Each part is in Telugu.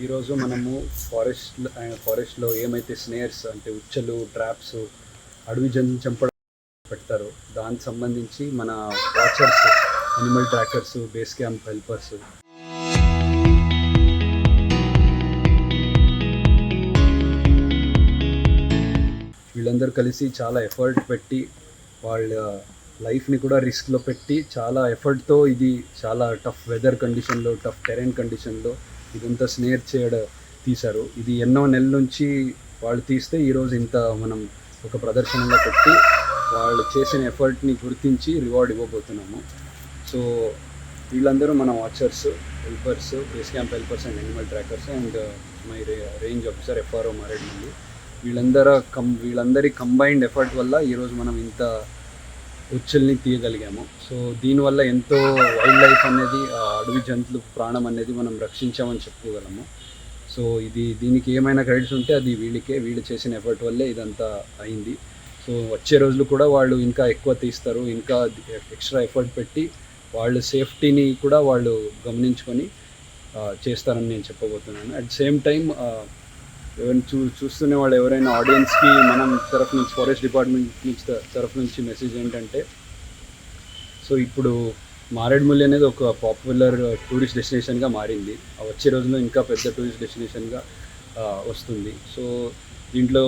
ఈరోజు మనము ఫారెస్ట్లో ఏమైతే స్నేర్స్ అంటే ఉచ్చలు ట్రాప్స్ అడవి జంతువులు చంపడం పెడతారో దానికి సంబంధించి మన watchers animal trackers base camp helpers వీళ్ళందరూ కలిసి చాలా ఎఫర్ట్ పెట్టి వాళ్ళ లైఫ్ని కూడా రిస్క్లో పెట్టి చాలా ఎఫర్ట్తో ఇది చాలా టఫ్ వెదర్ కండిషన్లో టఫ్ టెరెన్ కండిషన్లో ఇదంతా స్నేర్ తీశారు. ఇది ఎన్నో నెలల నుంచి వాళ్ళు తీస్తే ఈరోజు ఇంత మనం ఒక ప్రదర్శనలో పెట్టి వాళ్ళు చేసిన ఎఫర్ట్ని గుర్తించి రివార్డ్ ఇవ్వబోతున్నాము. సో వీళ్ళందరూ మన watchers helpers base camp helpers and animal trackers and my range officer FRO Maredumilli వీళ్ళందరి కంబైన్డ్ ఎఫర్ట్ వల్ల ఈరోజు మనం ఇంత ఉచ్చల్ని తీయగలిగాము. సో దీనివల్ల ఎంతో వైల్డ్ లైఫ్ అనేది అడవి జంతువుల ప్రాణం అనేది మనం రక్షించామని చెప్పుకోగలము. సో దీనికి ఏమైనా క్రెడిట్స్ ఉంటే అది వీళ్ళు చేసిన ఎఫర్ట్ వల్లే ఇదంతా అయింది. సో వచ్చే రోజులు కూడా వాళ్ళు ఇంకా ఎక్కువ తీస్తారు, ఇంకా ఎక్స్ట్రా ఎఫర్ట్ పెట్టి వాళ్ళ సేఫ్టీని కూడా వాళ్ళు గమనించుకొని చేస్తారని నేను చెప్పబోతున్నాను. అట్ సేమ్ టైం ఎవరైనా చూస్తున్న వాళ్ళు ఎవరైనా ఆడియన్స్కి మనం తరఫు నుంచి ఫారెస్ట్ డిపార్ట్మెంట్ నుంచి తరఫు నుంచి మెసేజ్ ఏంటంటే, సో ఇప్పుడు మారేడుమిల్లి అనేది ఒక పాపులర్ టూరిస్ట్ డెస్టినేషన్గా మారింది. వచ్చే రోజుల్లో ఇంకా పెద్ద టూరిస్ట్ డెస్టినేషన్గా వస్తుంది. సో దీంట్లో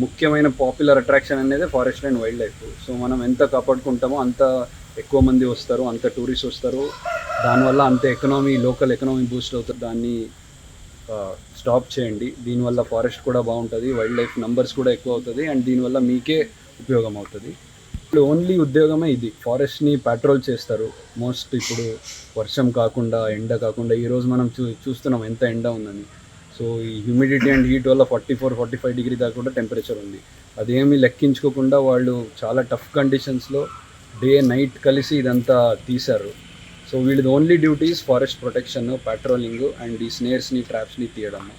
ముఖ్యమైన పాపులర్ అట్రాక్షన్ అనేది forest and wild life. So మనం ఎంత కాపాడుకుంటామో అంత ఎక్కువ మంది వస్తారు, అంత టూరిస్ట్ వస్తారు, దానివల్ల అంత లోకల్ ఎకనామీ బూస్ట్ అవుతుంది. దాన్ని స్టాప్ చేయండి. దీనివల్ల ఫారెస్ట్ కూడా బాగుంటుంది, వైల్డ్ లైఫ్ నంబర్స్ కూడా ఎక్కువ అవుతుంది అండ్ దీనివల్ల మీకే ఉపయోగం అవుతుంది. ఇప్పుడు ఓన్లీ ఉద్యోగమే ఇది, ఫారెస్ట్ని పెట్రోల్ చేస్తారు మోస్ట్. ఇప్పుడు వర్షం కాకుండా ఎండ కాకుండా ఈరోజు మనం చూస్తున్నాం ఎంత ఎండ ఉందని. సో ఈ హ్యూమిడిటీ అండ్ హీట్ వల్ల 44-45 డిగ్రీ దాకా కూడా టెంపరేచర్ ఉంది. అదేమీ లెక్కించుకోకుండా వాళ్ళు చాలా టఫ్ కండిషన్స్లో డే నైట్ కలిసి ఇదంతా తీశారు. సో వీళ్ళది only duties forest protection, patrolling and ఈ స్నేర్స్ని ట్రాప్స్ని తీయడము.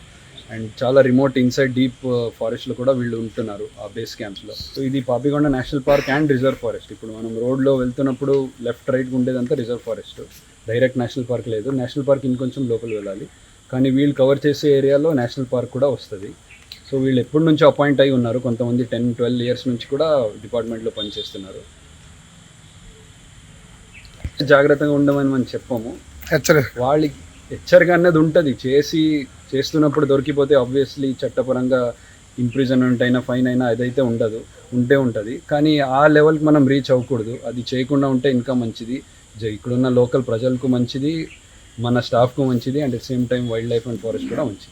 అండ్ చాలా రిమోట్ ఇన్సైడ్ డీప్ ఫారెస్ట్లో కూడా వీళ్ళు ఉంటున్నారు ఆ బేస్ క్యాంప్స్లో. సో ఇది Papikonda national park and reserve forest. ఇప్పుడు మనం రోడ్లో వెళ్తున్నప్పుడు లెఫ్ట్ రైట్ ఉండేదంతా reserve forest, direct national park లేదు. నేషనల్ పార్క్ ఇంకొంచెం లోపల వెళ్ళాలి, కానీ వీళ్ళు కవర్ చేసే ఏరియాలో నేషనల్ పార్క్ కూడా వస్తుంది. సో వీళ్ళు ఎప్పటి నుంచో అపాయింట్ అయి ఉన్నారు, కొంతమంది 10-12 ఇయర్స్ నుంచి కూడా డిపార్ట్మెంట్లో పనిచేస్తున్నారు. జాగ్రత్తగా ఉండమని మనం చెప్పము, వాళ్ళకి హెచ్చరిక అనేది ఉంటుంది. చేస్తున్నప్పుడు దొరికిపోతే ఆబ్వియస్లీ చట్టపరంగా ఇంప్రిజన్మెంట్ అయినా ఫైన్ అయినా అదైతే ఉంటుంది. కానీ ఆ లెవెల్కి మనం రీచ్ అవ్వకూడదు. అది చేయకుండా ఉంటే ఇంకా మంచిది, ఇక్కడున్న లోకల్ ప్రజలకు మంచిది, మన స్టాఫ్కు మంచిది, and at same time wild life and forest కూడా మంచిది.